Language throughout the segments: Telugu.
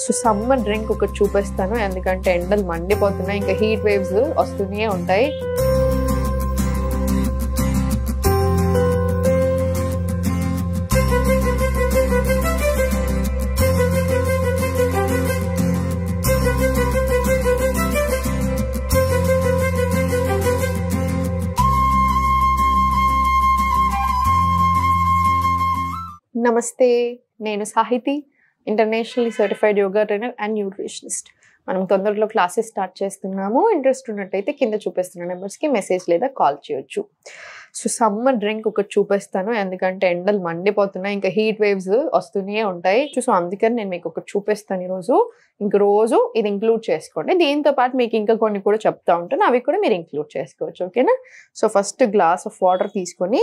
సో సమ్మర్ డ్రింక్ ఒకటి చూపిస్తాను, ఎందుకంటే ఎండలు మండిపోతున్నాయి, ఇంకా హీట్ వేవ్స్ వస్తూనే ఉంటాయి. నమస్తే, నేను Sahiti, internationally certified yoga trainer and nutritionist. మనం తొందరలో క్లాసెస్ స్టార్ట్ చేస్తున్నాము. ఇంట్రెస్ట్ ఉన్నట్టయితే కింద చూపిస్తున్న నెంబర్స్కి మెసేజ్ లేదా కాల్ చేయొచ్చు. సో సమ్మర్ డ్రింక్ ఒకటి చూపిస్తాను, ఎందుకంటే ఎండలు మండిపోతున్నాయి, ఇంకా హీట్ వేవ్స్ వస్తూనే ఉంటాయి. సో అందుకని నేను మీకు ఒకటి చూపిస్తాను ఈరోజు. ఇంక రోజు ఇది ఇంక్లూడ్ చేసుకోండి. దీంతో పాటు మీకు ఇంకా కొన్ని కూడా చెప్తా ఉంటాను, అవి కూడా మీరు ఇంక్లూడ్ చేసుకోవచ్చు. ఓకేనా? So first glass of water తీసుకొని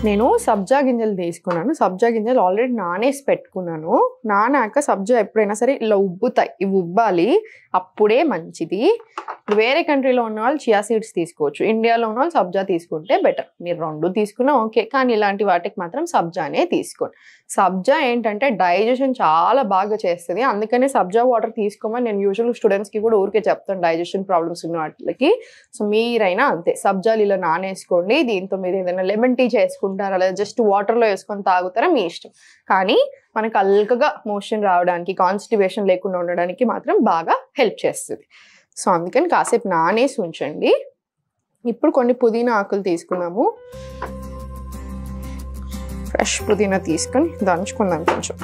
నేను సబ్జా గింజలు తీసుకున్నాను. సబ్జా గింజలు ఆల్రెడీ నానేసి పెట్టుకున్నాను. నానాక సబ్జా ఎప్పుడైనా సరే ఇలా ఉబ్బుతాయి, ఇవి ఉబ్బాలి, అప్పుడే మంచిది. వేరే కంట్రీలో ఉన్న వాళ్ళు చియా సీడ్స్ తీసుకోవచ్చు, ఇండియాలో ఉన్న వాళ్ళు సబ్జా తీసుకుంటే బెటర్. మీరు రెండు తీసుకున్నా ఓకే, కానీ ఇలాంటి వాటికి మాత్రం సబ్జానే తీసుకోండి. సబ్జా ఏంటంటే డైజెషన్ చాలా బాగా చేస్తుంది, అందుకనే సబ్జా వాటర్ తీసుకోమని నేను యూజువల్ స్టూడెంట్స్కి కూడా ఊరికే చెప్తాను, డైజెషన్ ప్రాబ్లమ్స్ ఉన్న వాటికి. సో మీరైనా అంతే, సబ్జాలు ఇలా నానేసుకోండి. దీంతో మీరు ఏదైనా లెమన్ టీ చేసుకుంటారా, లేదా జస్ట్ వాటర్లో వేసుకొని తాగుతారా మీ ఇష్టం. కానీ మనకు అల్కగా మోషన్ రావడానికి, కాన్స్టిపేషన్ లేకుండా ఉండడానికి మాత్రం బాగా హెల్ప్ చేస్తుంది. సో అందుకని కాసేపు నానేసి ఉంచండి. ఇప్పుడు కొన్ని పుదీనా ఆకులు తీసుకున్నాము. ఫ్రెష్ పుదీనా తీసుకొని దంచుకుందాం కొంచెం.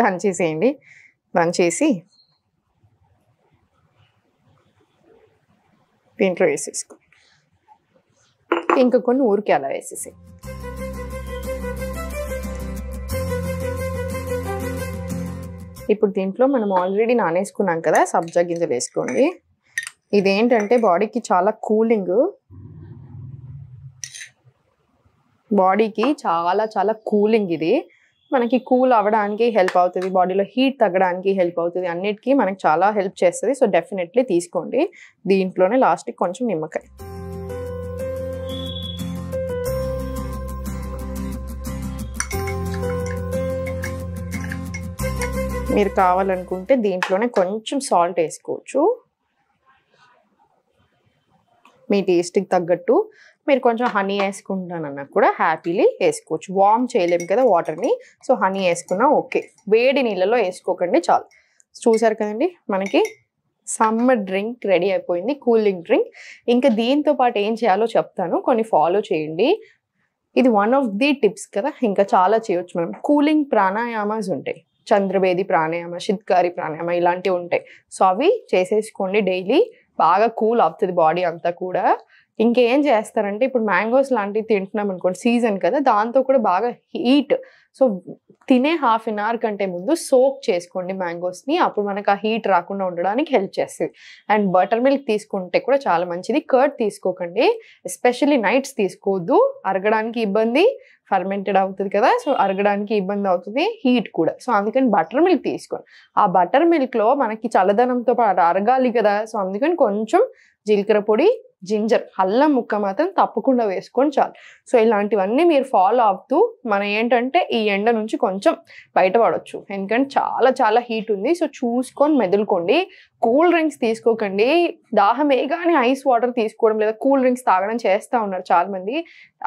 దంచేసేయండి. దంచేసి దీంట్లో వేసేసుకో. ఇంకా కొన్ని ఊరికి అలా వేసేసి ఇప్పుడు దీంట్లో మనం ఆల్రెడీ నానేసుకున్నాం కదా సబ్జా గింజలు వేసుకోండి. ఇదేంటంటే బాడీకి చాలా కూలింగ్, బాడీకి చాలా చాలా కూలింగ్. ఇది మనకి కూల్ అవ్వడానికి హెల్ప్ అవుతుంది, బాడీలో హీట్ తగ్గడానికి హెల్ప్ అవుతుంది, అన్నిటికీ మనకి చాలా హెల్ప్ చేస్తుంది. సో డెఫినెట్లీ తీసుకోండి. దీంట్లోనే లాస్ట్కి కొంచెం నిమ్మకాయ. మీరు కావాలనుకుంటే దీంట్లోనే కొంచెం సాల్ట్ వేసుకోవచ్చు, మీ టేస్ట్కి తగ్గట్టు. మీరు కొంచెం హనీ వేసుకుంటానన్నా కూడా హ్యాపీలీ వేసుకోవచ్చు. వార్మ్ చేయలేము కదా వాటర్ని, సో హనీ వేసుకున్నా ఓకే. వేడి నీళ్ళలో వేసుకోకండి చాలు. చూసారు కదండి, మనకి సమ్మర్ డ్రింక్ రెడీ అయిపోయింది, కూలింగ్ డ్రింక్. ఇంకా దీంతో పాటు ఏం చేయాలో చెప్తాను, కొన్ని ఫాలో చేయండి. ఇది వన్ ఆఫ్ ది టిప్స్ కదా, ఇంకా చాలా చేయొచ్చు మనం. కూలింగ్ ప్రాణాయామాస్ ఉంటాయి, చంద్రభేది ప్రాణాయామ, శిత్కారి ప్రాణాయామ, ఇలాంటివి ఉంటాయి. సో అవి చేసేసుకోండి డైలీ, బాగా కూల్ అవుతుంది బాడీ అంతా కూడా. ఇంకేం చేస్తారంటే ఇప్పుడు మ్యాంగోస్ లాంటివి తింటున్నాం అనుకోండి, సీజన్ కదా, దాంతో కూడా బాగా హీట్. సో తినే హాఫ్ అన్ అవర్ కంటే ముందు సోక్ చేసుకోండి మ్యాంగోస్ని, అప్పుడు మనకు ఆ హీట్ రాకుండా ఉండడానికి హెల్ప్ చేస్తుంది. అండ్ బటర్ మిల్క్ తీసుకుంటే కూడా చాలా మంచిది. కర్డ్ తీసుకోకండి, ఎస్పెషల్లీ నైట్స్ తీసుకోవద్దు, అరగడానికి ఇబ్బంది, ఫర్మెంటెడ్ అవుతుంది కదా, సో అరగడానికి ఇబ్బంది అవుతుంది, హీట్ కూడా. సో అందుకని బటర్ మిల్క్ తీసుకోండి. ఆ బటర్ మిల్క్లో మనకి చల్లదనంతో పాటు అరగాలి కదా, సో అందుకని కొంచెం జీలకర్ర పొడి, జింజర్, అల్లం ముక్క మాత్రం తప్పకుండా వేసుకొని చాలు. సో ఇలాంటివన్నీ మీరు ఫాలో అవుతూ మనం ఏంటంటే ఈ ఎండ నుంచి కొంచెం బయటపడవచ్చు, ఎందుకంటే చాలా చాలా హీట్ ఉంది. సో చూసుకొని మెదులుకోండి. కూల్ డ్రింక్స్ తీసుకోకండి. దాహం వేయగానే ఐస్ వాటర్ తీసుకోవడం లేదా కూల్ డ్రింక్స్ తాగడం చేస్తూ ఉన్నారు చాలామంది.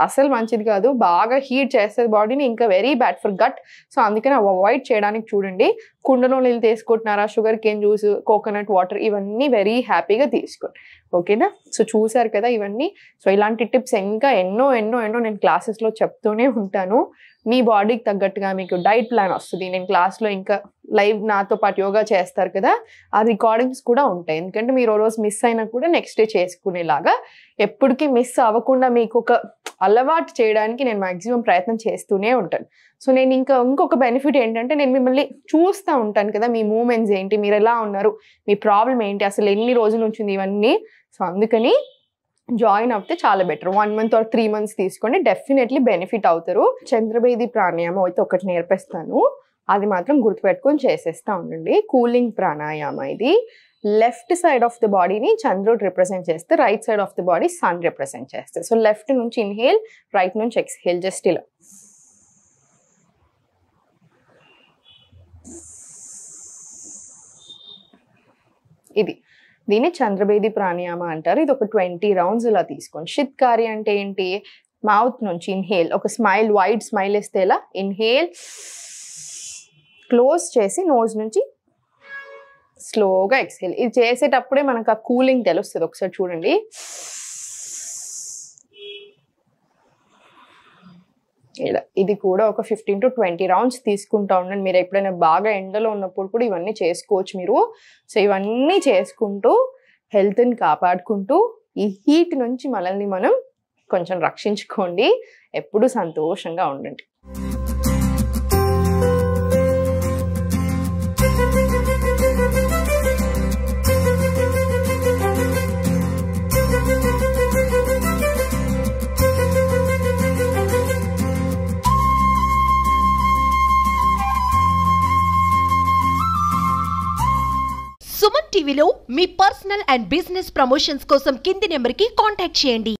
అసలు మంచిది కాదు, బాగా హీట్ చేస్తుంది బాడీని, ఇంకా very bad for gut. So అందుకని అవాయిడ్ చేయడానికి చూడండి. కుండలో నీళ్ళు తీసుకుంటున్నారా, sugar cane juice, coconut water, ఇవన్నీ వెరీ హ్యాపీగా తీసుకోండి. ఓకేనా? సో చూసారు కదా ఇవన్నీ. సో ఇలాంటి టిప్స్ ఇంకా ఎన్నో ఎన్నో ఎన్నో నేను క్లాసెస్లో చెప్తూనే ఉంటాను. మీ బాడీకి తగ్గట్టుగా మీకు డైట్ ప్లాన్ వస్తుంది. నేను క్లాస్లో ఇంకా లైవ్ నాతో పాటు యోగా చేస్తారు కదా, ఆ రికార్డింగ్స్ కూడా ఉంటాయి. ఎందుకంటే మీరు ఓ రోజు మిస్ అయినా కూడా నెక్స్ట్ డే చేసుకునేలాగా, ఎప్పటికీ మిస్ అవ్వకుండా మీకు ఒక అలవాటు చేయడానికి నేను మ్యాక్సిమం ప్రయత్నం చేస్తూనే ఉంటాను. సో నేను ఇంకొక బెనిఫిట్ ఏంటంటే నేను మిమ్మల్ని చూస్తూ ఉంటాను కదా, మీ మూమెంట్స్ ఏంటి, మీరు ఎలా ఉన్నారు, మీ ప్రాబ్లం ఏంటి, అసలు ఎన్ని రోజుల నుంచి ఉంది ఇవన్నీ. సో అందుకని జాయిన్ అవుతే చాలా బెటర్. 1 month or 3 months తీసుకోండి, డెఫినెట్లీ బెనిఫిట్ అవుతారు. చంద్రభేది ప్రాణాయామం అయితే ఒకటి నేర్పిస్తాను. అది మాత్రం గుర్తుపెట్టుకొని చేసేస్తూ ఉండండి. కూలింగ్ ప్రాణాయామ ఇది. లెఫ్ట్ సైడ్ ఆఫ్ ద బాడీని చంద్రుడు రిప్రజెంట్ చేస్తే, right side of the body sun represent చేస్తే. సో లెఫ్ట్ నుంచి ఇన్హేల్, రైట్ నుంచి ఎక్స్హేల్, జస్ట్ ఇలా. ఇది దీన్ని చంద్రభేది ప్రాణాయామ అంటారు. ఇది ఒక 20 రౌండ్స్ ఇలా తీసుకోండి. షిత్కారి అంటే ఏంటి? మౌత్ నుంచి ఇన్హేల్, ఒక స్మైల్, వైడ్ స్మైల్ వేస్తే ఇలా ఇన్హేల్, క్లోజ్ చేసి నోజ్ నుంచి స్లోగా ఎక్స్హేల్. ఇది చేసేటప్పుడే మనకు ఆ కూలింగ్ తెలుస్తుంది. ఒకసారి చూడండి. ఇలా ఇది కూడా ఒక 15 to 20 రౌండ్స్ తీసుకుంటా ఉండండి. మీరు ఎప్పుడైనా బాగా ఎండలో ఉన్నప్పుడు కూడా ఇవన్నీ చేసుకోవచ్చు మీరు. సో ఇవన్నీ చేసుకుంటూ హెల్త్ని కాపాడుకుంటూ ఈ హీట్ నుంచి మనల్ని మనం కొంచెం రక్షించుకోండి. ఎప్పుడూ సంతోషంగా ఉండండి. సుమన్ టీవీలో మీ పర్సనల్ అండ్ బిజినెస్ ప్రమోషన్స్ కోసం కింది నెంబర్కి కాంటాక్ట్ చేయండి.